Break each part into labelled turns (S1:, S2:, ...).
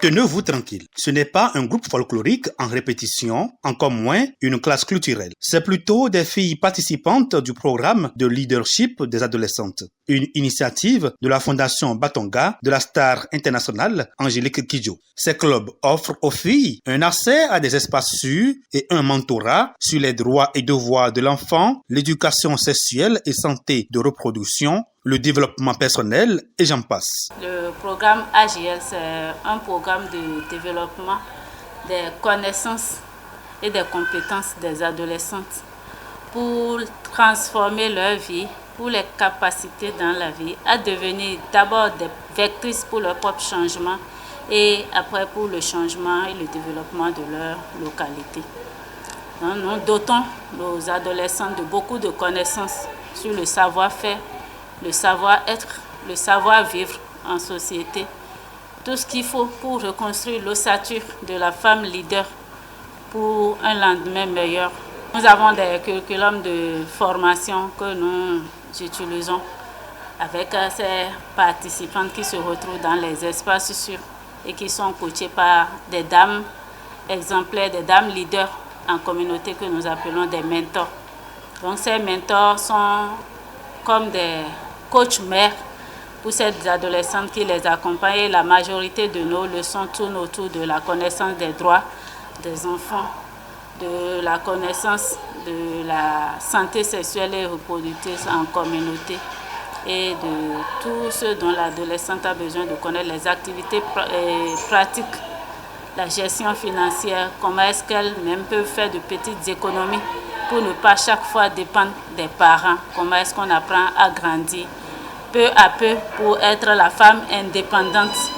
S1: Tenez-vous tranquille, ce n'est pas un groupe folklorique en répétition, encore moins une classe culturelle. C'est plutôt des filles participantes du programme de leadership des adolescentes, une initiative de la Fondation Batonga de la star internationale Angélique Kidjo. Ces clubs offrent aux filles un accès à des espaces sûrs et un mentorat sur les droits et devoirs de l'enfant, l'éducation sexuelle et santé de reproduction, le développement personnel et j'en passe.
S2: Le programme AGL, c'est un programme de développement des connaissances et des compétences des adolescentes pour transformer leur vie, pour les capaciter dans la vie, à devenir d'abord des vectrices pour leur propre changement et après pour le changement et le développement de leur localité. Donc, nous dotons nos adolescentes de beaucoup de connaissances sur le savoir-faire, le savoir-être, le savoir-vivre en société, tout ce qu'il faut pour reconstruire l'ossature de la femme leader pour un lendemain meilleur. Nous avons des curriculums de formation que nous utilisons avec ces participantes qui se retrouvent dans les espaces sûrs et qui sont coachées par des dames exemplaires, des dames leaders en communauté que nous appelons des mentors. Donc ces mentors sont comme des coachs mères pour ces adolescentes qui les accompagnent. La majorité de nos leçons tournent autour de la connaissance des droits des enfants, de la connaissance de la santé sexuelle et reproductive en communauté et de tout ce dont l'adolescente a besoin de connaître, les activités pratiques, la gestion financière, comment est-ce qu'elles même peuvent faire de petites économies pour ne pas chaque fois dépendre des parents, comment est-ce qu'on apprend à grandir peu à peu pour être la femme indépendante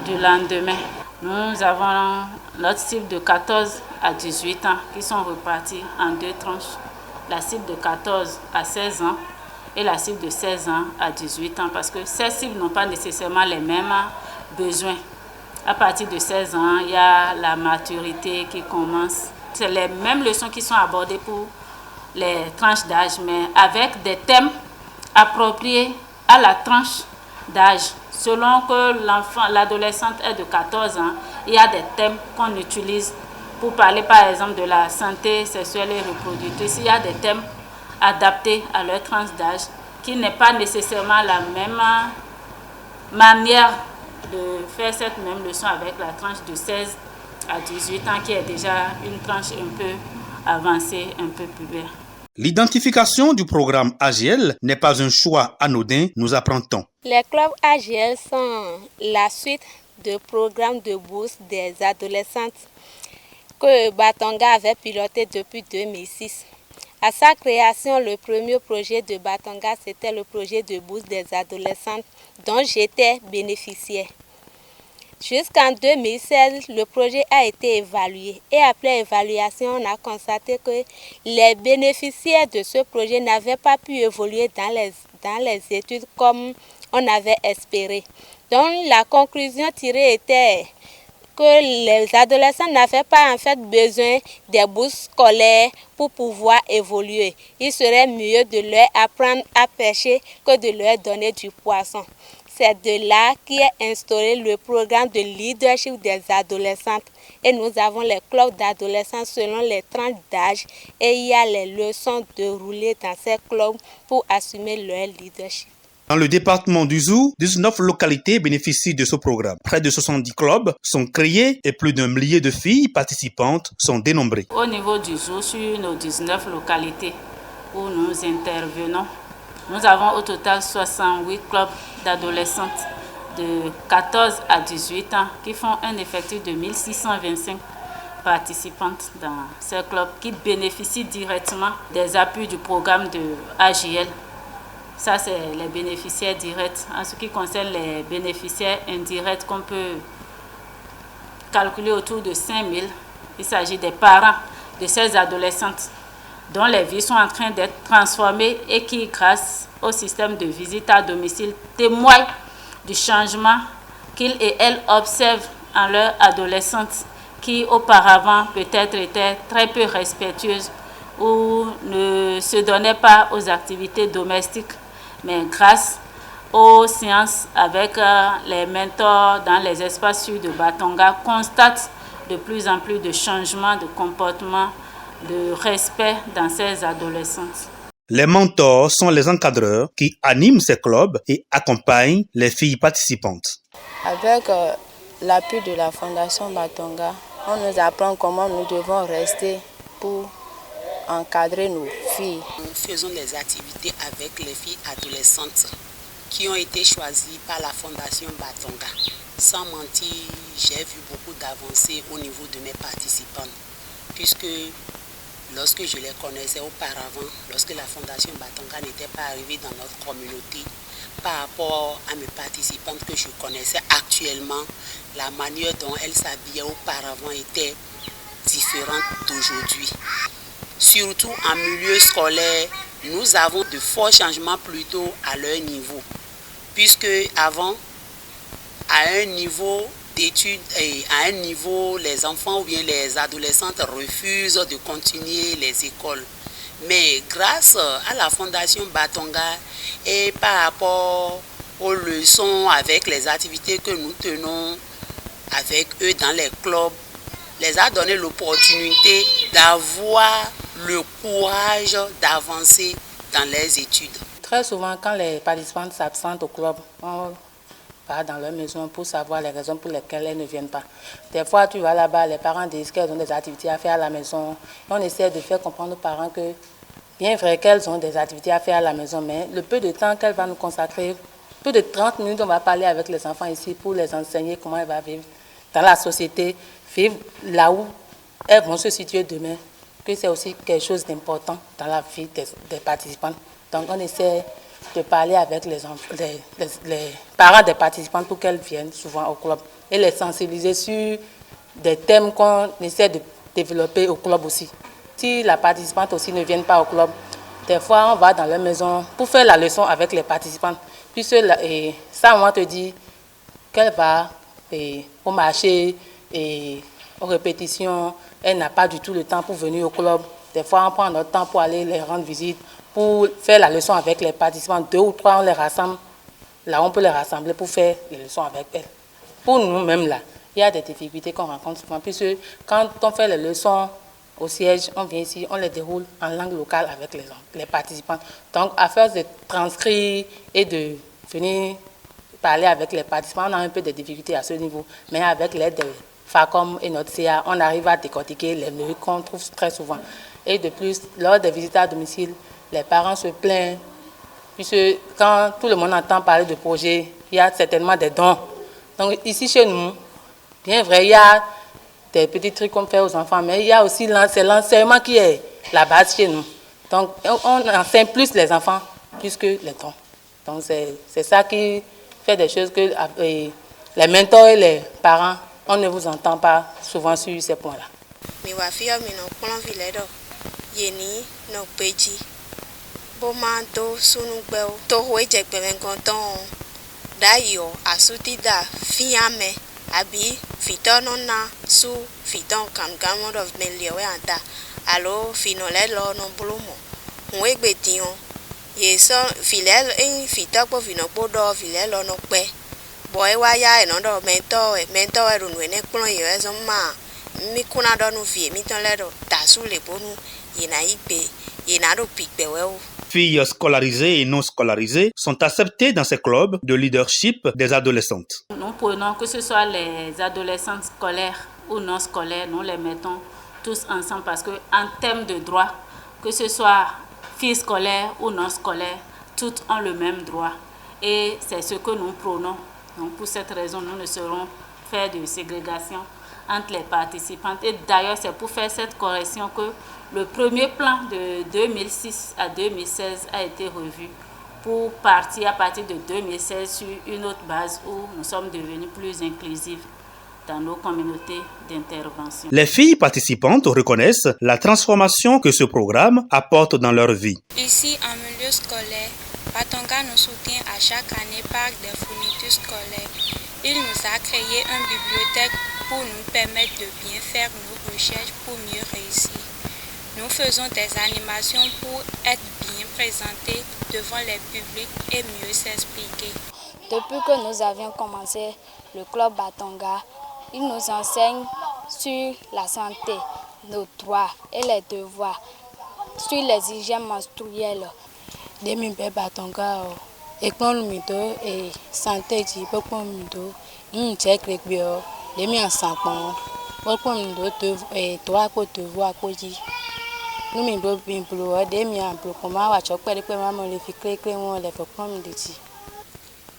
S2: du lendemain. Nous avons notre cible de 14 à 18 ans qui sont repartis en deux tranches. La cible de 14 à 16 ans et la cible de 16 ans à 18 ans parce que ces cibles n'ont pas nécessairement les mêmes besoins. À partir de 16 ans, il y a la maturité qui commence. C'est les mêmes leçons qui sont abordées pour les tranches d'âge, mais avec des thèmes appropriés à la tranche d'âge. Selon que l'adolescente est de 14 ans, il y a des thèmes qu'on utilise pour parler par exemple de la santé sexuelle et reproductive. Il y a des thèmes adaptés à leur tranche d'âge qui n'est pas nécessairement la même manière de faire cette même leçon avec la tranche de 16 à 18 ans qui est déjà une tranche un peu avancée, un peu pubère.
S1: L'identification du programme AGL n'est pas un choix anodin, nous apprend-on.
S3: Les clubs AGL sont la suite de programmes de bourse des adolescentes que Batonga avait piloté depuis 2006. À sa création, le premier projet de Batonga, c'était le projet de bourse des adolescentes dont j'étais bénéficiaire. Jusqu'en 2016, le projet a été évalué et après évaluation, on a constaté que les bénéficiaires de ce projet n'avaient pas pu évoluer dans les études comme on avait espéré. Donc la conclusion tirée était que les adolescents n'avaient pas en fait besoin des bourses scolaires pour pouvoir évoluer. Il serait mieux de leur apprendre à pêcher que de leur donner du poisson. C'est de là qu'est instauré le programme de leadership des adolescentes. Et nous avons les clubs d'adolescents selon les tranches d'âge et il y a les leçons déroulées dans ces clubs pour assumer leur leadership.
S1: Dans le département du Zou, 19 localités bénéficient de ce programme. Près de 70 clubs sont créés et plus d'1 millier de filles participantes sont dénombrées.
S2: Au niveau du Zou, sur nos 19 localités où nous intervenons, nous avons au total 68 clubs d'adolescentes de 14 à 18 ans qui font un effectif de 1625 participantes dans ces clubs qui bénéficient directement des appuis du programme de AGL. Ça, c'est les bénéficiaires directs. En ce qui concerne les bénéficiaires indirects qu'on peut calculer autour de 5000, il s'agit des parents de ces adolescentes dont les vies sont en train d'être transformées et qui, grâce au système de visite à domicile, témoignent du changement qu'ils et elles observent en leur adolescente, qui auparavant peut-être était très peu respectueuse ou ne se donnait pas aux activités domestiques, mais grâce aux séances avec les mentors dans les espaces sûrs de Batonga, constate de plus en plus de changements de comportement, de respect dans ces adolescentes.
S1: Les mentors sont les encadreurs qui animent ces clubs et accompagnent les filles participantes.
S4: Avec l'appui de la Fondation Batonga, on nous apprend comment nous devons rester pour encadrer nos filles.
S5: Nous faisons les activités avec les filles adolescentes qui ont été choisies par la Fondation Batonga. Sans mentir, j'ai vu beaucoup d'avancées au niveau de mes participantes, puisque lorsque je les connaissais auparavant, lorsque la Fondation Batonga n'était pas arrivée dans notre communauté, par rapport à mes participantes que je connaissais actuellement, la manière dont elles s'habillaient auparavant était différente d'aujourd'hui. Surtout en milieu scolaire, nous avons de forts changements plutôt à leur niveau. Puisque avant, à un niveau d'études et à un niveau, les enfants ou bien les adolescentes refusent de continuer les écoles. Mais grâce à la Fondation Batonga et par rapport aux leçons avec les activités que nous tenons avec eux dans les clubs, les a donné l'opportunité d'avoir le courage d'avancer dans les études.
S4: Très souvent, quand les participants s'absentent au club, on va dans leur maison pour savoir les raisons pour lesquelles elles ne viennent pas. Des fois, tu vas là-bas, les parents disent qu'elles ont des activités à faire à la maison. On essaie de faire comprendre aux parents que, bien vrai qu'elles ont des activités à faire à la maison, mais le peu de temps qu'elles vont nous consacrer, plus de 30 minutes, on va parler avec les enfants ici pour les enseigner comment elles vont vivre dans la société, vivre là où elles vont se situer demain, que c'est aussi quelque chose d'important dans la vie des participants. Donc on essaie de parler avec les parents des participants pour qu'elles viennent souvent au club et les sensibiliser sur des thèmes qu'on essaie de développer au club aussi. Si la participante aussi ne vient pas au club, des fois on va dans leur maison pour faire la leçon avec les participants. Puis ça, on te dit qu'elle va au marché et aux répétitions, elle n'a pas du tout le temps pour venir au club. Des fois, on prend notre temps pour aller les rendre visite, pour faire la leçon avec les participants. 2 ou 3, on les rassemble. Là, on peut les rassembler pour faire les leçons avec elles. Pour nous-mêmes, là, il y a des difficultés qu'on rencontre souvent, puisque quand on fait les leçons au siège, on vient ici, on les déroule en langue locale avec les participants. Donc, à force de transcrire et de venir parler avec les participants, on a un peu de difficultés à ce niveau. Mais avec l'aide de FACOM et notre CA, on arrive à décortiquer les nœuds qu'on trouve très souvent. Et de plus, lors des visites à domicile, les parents se plaignent, puisque quand tout le monde entend parler de projets, il y a certainement des dons. Donc ici chez nous, bien vrai, il y a des petits trucs qu'on fait aux enfants, mais il y a aussi l'enseignement qui est la base chez nous. Donc on enseigne plus les enfants, plus que les dons. Donc c'est ça qui fait des choses que les mentors et les parents, on ne vous entend pas souvent sur ces points-là.
S6: Yeni no peji bomando sunugbeo to hoje gbevengonton dayo asutida fiame abi fitono na su fiton kam of meliowe anta alo finole lo no blumo nwegbe tion yeso filel en fitokpo finokpo do filelo no pe boy wa ya enodo mento erunu ne kpon yo ezo ma mi kuna do nu vie mi ton ledo tasu le bonu.
S1: Filles scolarisées et non scolarisées sont acceptées dans ces clubs de leadership des adolescentes.
S2: Nous prenons, que ce soit les adolescentes scolaires ou non scolaires, nous les mettons tous ensemble parce qu'en termes de droit, que ce soit filles scolaires ou non scolaires, toutes ont le même droit. Et c'est ce que nous prônons. Donc pour cette raison, nous ne saurons faire de ségrégation entre les participantes. Et d'ailleurs, c'est pour faire cette correction que le premier plan de 2006 à 2016 a été revu pour partir à partir de 2016 sur une autre base où nous sommes devenus plus inclusifs dans nos communautés d'intervention.
S1: Les filles participantes reconnaissent la transformation que ce programme apporte dans leur vie.
S6: Ici, en milieu scolaire, Batonga nous soutient à chaque année par des fournitures scolaires. Il nous a créé une bibliothèque pour nous permettre de bien faire nos recherches pour mieux réussir. Nous faisons des animations pour être bien présentés devant les publics et mieux s'expliquer.
S7: Depuis que nous avions commencé le club Batonga, il nous enseigne sur la santé, nos droits et les devoirs, sur les hygiènes menstruelles.
S4: Demi be Batonga ekpon mido et santé ji pokpon mido check rekbio demi ensampon pokpon mido droit ko devoir ko ji nous mi bo bin blo demi en blo ko ma wa chokpe de pe ma mo le fi kre won le pokpon mido ji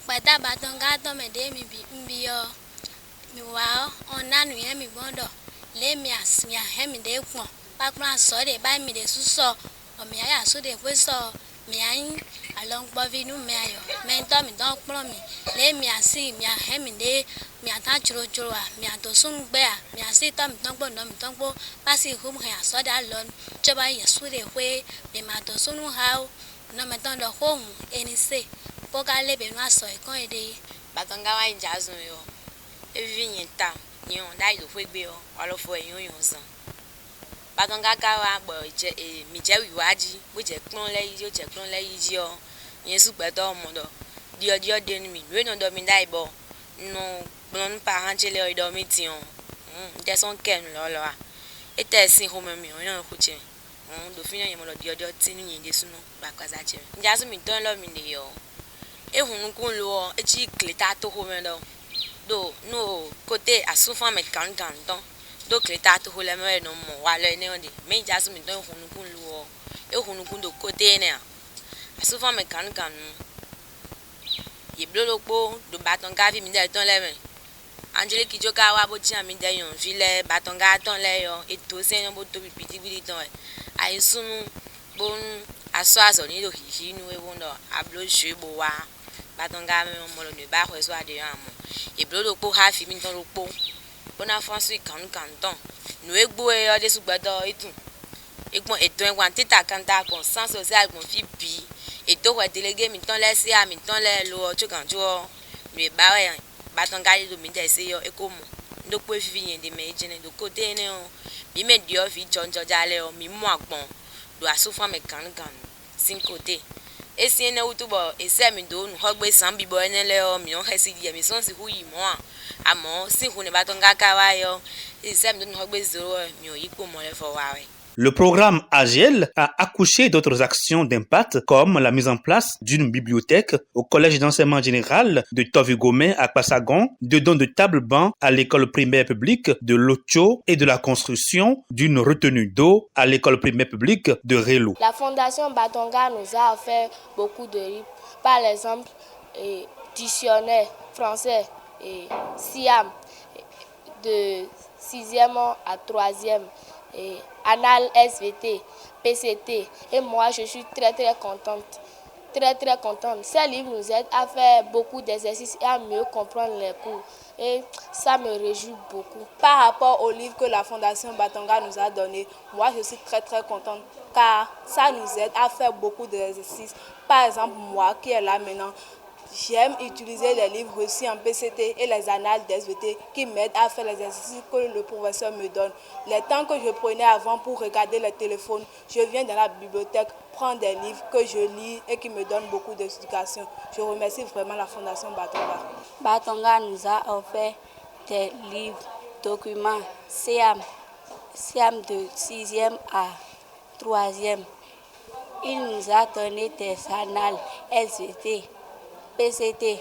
S6: Bata Batonga to me demi bi yo mi wa ona nu ye mi bondo le mi asmia he mi de kwon pa kwa so de ba mi de suso o mi aya so de fo so mi ayin along bovinu mi ayo me to mi don plo mi le mi asi mi ahe mi de mi ata churo a mi ato sun gbe a mi asi to mi don gbo pasi hum he aso da lon joba yesu de we mi ma to sunu ha no me don do home eni se poka le be no aso e kon ede Batonga wa jazu yo e vi yin ta yin da ido fwe gbe o alo fo eyun san Batonga ka wa bo je mi je wiwaji bo je klon le yi o je klon le yi ji o yen su pe to mo do dio de mi we no do mi dai bo no bon parent le o do mi ti on de son ken lo a e te sin ho mi o yan ku che do fi yan mo lo dio ti ni yin de sunu ba kwa za che nja su mi don lo mi ni yo e hunu kun lo e chi kleta to ho me do no côté a souvent me kan don do kleta to ho le me no mo wa le ne on de me ja su mi don hunu kun lo e hunu kun do côté ne a souvent me kan ye blolo po do Batonga vi mi de ton le me Angele ki joka wa bo ti ami de yon vi le Batonga ton le yo e to se yon bo to bi piti ton ai sunu bon aso ni do hi nu e won do ablo jeu bo wa Batonga me mo lo ne ba ko so ade yan mo e blolo po ha fi mi ton lo po bona France kan ton nu egbo e yo de su gbedo itun egbon eto enwan tita kanta kon sans social kon fi bi eto wa délégué mi ton le si a mi ton le lo ojo kan jo mi ba wa Batonga do mi de se yo eko mo ndo po fi yin de me jine do ko de ne o mi me dio fi jonjo jale o mi mo agbon do asofan me kan sin kote esi ene utubo ese mi do nu hogbe san bibo ene le o mi on hesi die mi son si hu yi mo amo si hu ne Batonga ka wa yo ese mi do nu hogbe zero mi o yipo mo le fo wa we.
S1: Le programme AGL a accouché d'autres actions d'impact comme la mise en place d'une bibliothèque au collège d'enseignement général de Tovigomé à Passagon, de dons de table-banc à l'école primaire publique de Locho et de la construction d'une retenue d'eau à l'école primaire publique de Relo.
S7: La fondation Batonga nous a offert beaucoup de livres, par exemple dictionnaire français et Siam de 6e à 3e. Et Anal SVT, PCT. Et moi, je suis très contente. Très contente. Ces livres nous aident à faire beaucoup d'exercices et à mieux comprendre les cours. Et ça me réjouit beaucoup.
S8: Par rapport aux livres que la Fondation Batonga nous a donnés, moi, je suis très contente. Car ça nous aide à faire beaucoup d'exercices. Par exemple, moi qui est là maintenant, j'aime utiliser les livres reçus en PCT et les annales d'SVT qui m'aident à faire les exercices que le professeur me donne. Les temps que je prenais avant pour regarder le téléphone, je viens dans la bibliothèque prendre des livres que je lis et qui me donnent beaucoup d'éducation. Je remercie vraiment la Fondation Batonga.
S7: Batonga nous a offert des livres, documents, Siam de 6e à 3e. Il nous a donné des annales SVT. PCT.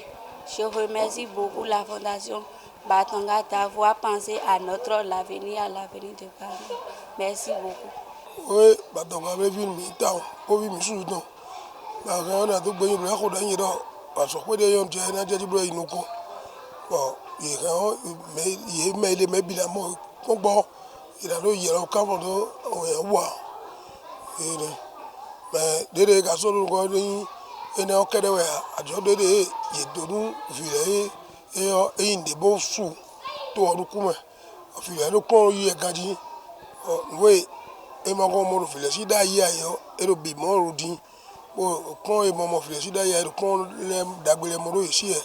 S7: Je remercie beaucoup la Fondation Batonga d'avoir pensé à notre avenir, à l'avenir de Paris. Merci beaucoup.
S9: Oui, Batonga avait vu mi temps, au vu mi sous temps. La réunion a tout bien, il a couru dans le parce que des gens qui ont déjà dit que nous bon, il mais il est bien bon, il a il a quand on voit. Mais des gars sont ene okere we ajo de ye donu vile e inde bo su to anu kuma afile no kon yi gaji we e ma ko mo file si da yi ayo e ro bi mo ro din o kon e mo file si da yi ayo kon le dagbere mo ro isi e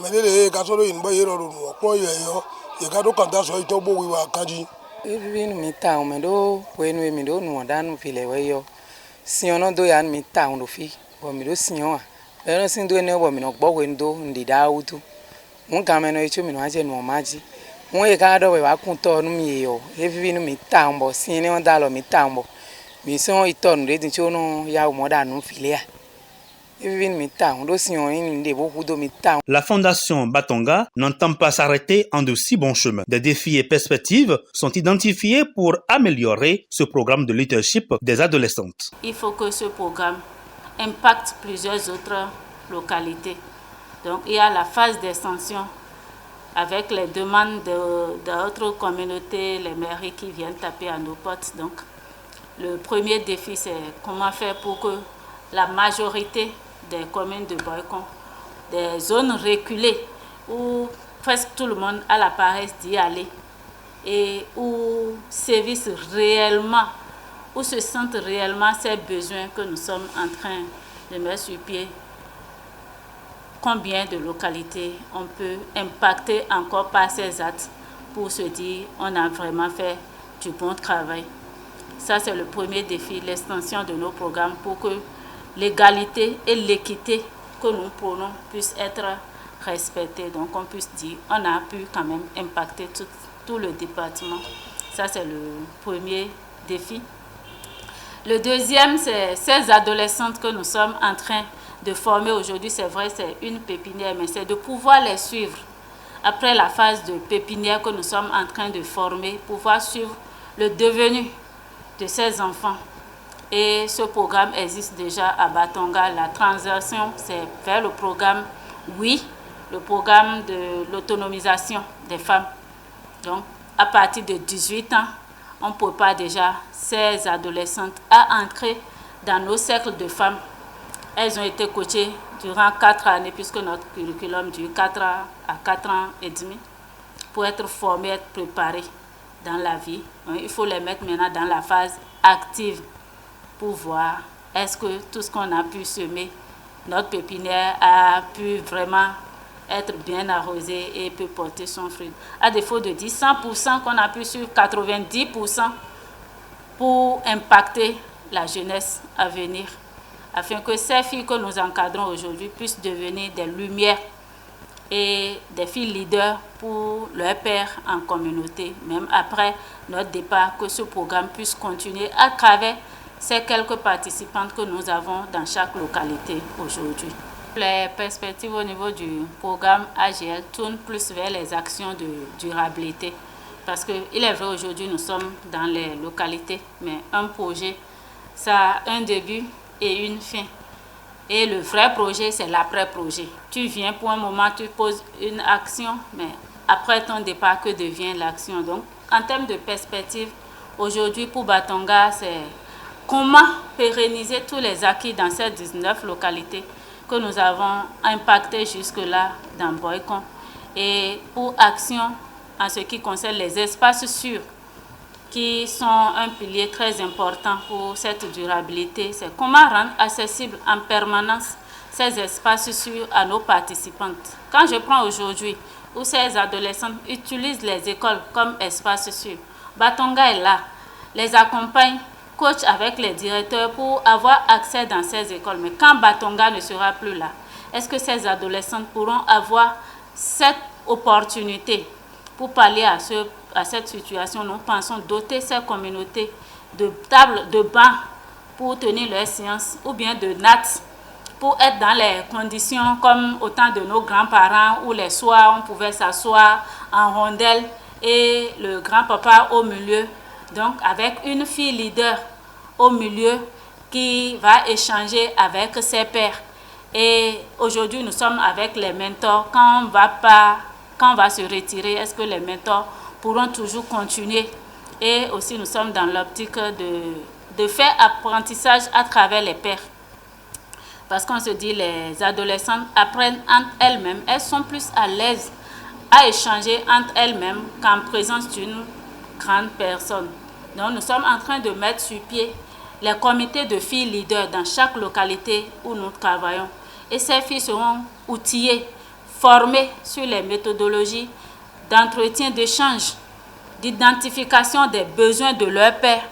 S9: melele ka so ro yin bo yi ro no kon yi ayo e ka do kan ta so ito bo wi wa kanji
S4: e bi nu mi ta o me do we nu mi do nu da nu file we yo si ono do ya mi ta o do fi bo mi do si on e no sin do ne bo mi no gbo we ndo ndi da utu un ka me no e chu mi no aje nu maji un e ka do we wa kun to nu mi yo e bi nu mi ta o bo si ni on da lo mi ta o bo mi so ito nu de tin chu no ya o mo da nu file ya.
S1: La Fondation Batonga n'entend pas s'arrêter en de si bons chemins. Des défis et perspectives sont identifiés pour améliorer ce programme de leadership des adolescentes.
S2: Il faut que ce programme impacte plusieurs autres localités. Donc il y a la phase d'extension avec les demandes d'autres communautés, les mairies qui viennent taper à nos portes. Donc le premier défi, c'est comment faire pour que la majorité des communes de Boycon, des zones reculées où presque tout le monde a la paresse d'y aller et où sévissent réellement, où se sentent réellement ces besoins que nous sommes en train de mettre sur pied. Combien de localités on peut impacter encore par ces actes pour se dire on a vraiment fait du bon travail. Ça, c'est le premier défi, l'extension de nos programmes pour que l'égalité et l'équité que nous prenons puissent être respectées. Donc, on puisse dire on a pu quand même impacter tout le département. Ça, c'est le premier défi. Le deuxième, c'est ces adolescentes que nous sommes en train de former aujourd'hui. C'est vrai, c'est une pépinière, mais c'est de pouvoir les suivre. Après la phase de pépinière que nous sommes en train de former, pouvoir suivre le devenu de ces enfants. Et ce programme existe déjà à Batonga. La transition, c'est vers le programme Oui, le programme de l'autonomisation des femmes. Donc, à partir de 18 ans, on prépare déjà ces adolescentes à entrer dans nos cercles de femmes. Elles ont été coachées durant 4 années, puisque notre curriculum dure 4 ans à 4 ans et demi, pour être formées, être préparées dans la vie. Donc, il faut les mettre maintenant dans la phase active pour voir est-ce que tout ce qu'on a pu semer, notre pépinière a pu vraiment être bien arrosé et peut porter son fruit. À défaut de dire 100% qu'on a pu suivre 90% pour impacter la jeunesse à venir, afin que ces filles que nous encadrons aujourd'hui puissent devenir des lumières et des filles leaders pour leur père en communauté, même après notre départ, que ce programme puisse continuer à travers ces quelques participantes que nous avons dans chaque localité aujourd'hui. Les perspectives au niveau du programme AGL tournent plus vers les actions de durabilité, parce qu'il est vrai aujourd'hui nous sommes dans les localités, mais un projet, ça a un début et une fin. Et le vrai projet, c'est l'après-projet. Tu viens pour un moment, tu poses une action, mais après ton départ, que devient l'action? Donc, en termes de perspective, aujourd'hui pour Batonga, c'est comment pérenniser tous les acquis dans ces 19 localités que nous avons impactées jusque-là dans Boycon. Et pour action, en ce qui concerne les espaces sûrs, qui sont un pilier très important pour cette durabilité, c'est comment rendre accessible en permanence ces espaces sûrs à nos participantes. Quand je prends aujourd'hui où ces adolescentes utilisent les écoles comme espaces sûrs, Batonga est là, les accompagne, coach avec les directeurs pour avoir accès dans ces écoles. Mais quand Batonga ne sera plus là, est-ce que ces adolescentes pourront avoir cette opportunité pour pallier à cette situation? Nous pensons doter ces communautés de tables, de bancs pour tenir leurs séances, ou bien de nattes pour être dans les conditions comme au temps de nos grands-parents, où les soirs on pouvait s'asseoir en rondelle et le grand-papa au milieu. Donc avec une fille leader au milieu qui va échanger avec ses pairs. Et aujourd'hui nous sommes avec les mentors. Quand on va se retirer, est-ce que les mentors pourront toujours continuer? Et aussi nous sommes dans l'optique de faire apprentissage à travers les pairs. Parce qu'on se dit les adolescentes apprennent entre elles-mêmes, elles sont plus à l'aise à échanger entre elles-mêmes qu'en présence d'une grande personne. Donc nous sommes en train de mettre sur pied les comités de filles leaders dans chaque localité où nous travaillons. Et ces filles seront outillées, formées sur les méthodologies d'entretien, d'échange, d'identification des besoins de leur pairs.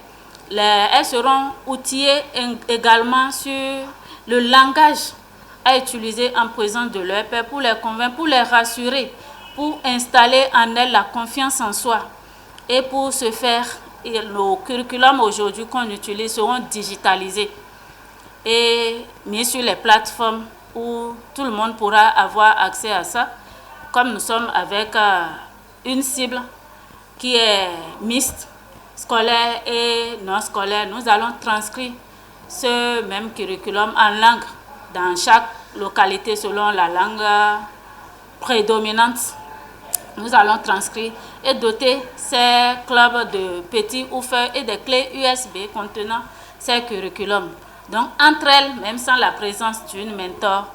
S2: Elles seront outillées également sur le langage à utiliser en présence de leur pairs pour les convaincre, pour les rassurer, pour installer en elles la confiance en soi. Et pour ce faire, nos curriculums aujourd'hui qu'on utilise seront digitalisés et mis sur les plateformes où tout le monde pourra avoir accès à ça. Comme nous sommes avec une cible qui est mixte, scolaire et non scolaire, nous allons transcrire ce même curriculum en langue dans chaque localité selon la langue prédominante. Nous allons transcrire et doter ces clubs de petits woofers et des clés USB contenant ces curriculums. Donc, entre elles, même sans la présence d'une mentor,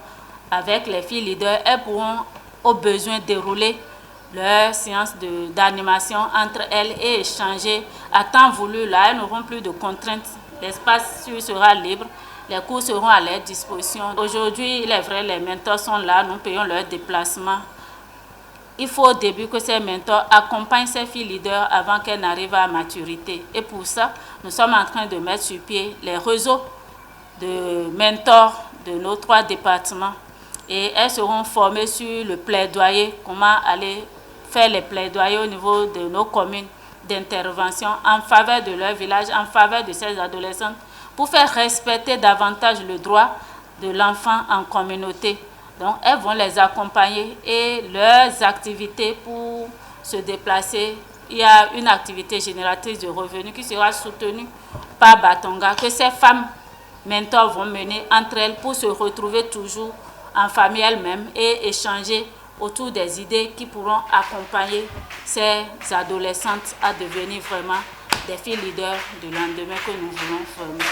S2: avec les filles leaders, elles pourront au besoin dérouler leur séance d'animation entre elles et échanger à temps voulu. Là, elles n'auront plus de contraintes. L'espace sera libre. Les cours seront à leur disposition. Aujourd'hui, il est vrai, les mentors sont là. Nous payons leur déplacement. Il faut au début que ces mentors accompagnent ces filles leaders avant qu'elles n'arrivent à maturité. Et pour ça, nous sommes en train de mettre sur pied les réseaux de mentors de nos 3 départements. Et elles seront formées sur le plaidoyer, comment aller faire les plaidoyers au niveau de nos communes d'intervention en faveur de leur village, en faveur de ces adolescentes, pour faire respecter davantage le droit de l'enfant en communauté. Donc, elles vont les accompagner et leurs activités pour se déplacer. Il y a une activité génératrice de revenus qui sera soutenue par Batonga, que ces femmes mentors vont mener entre elles pour se retrouver toujours en famille elles-mêmes et échanger autour des idées qui pourront accompagner ces adolescentes à devenir vraiment des filles leaders du lendemain que nous voulons former.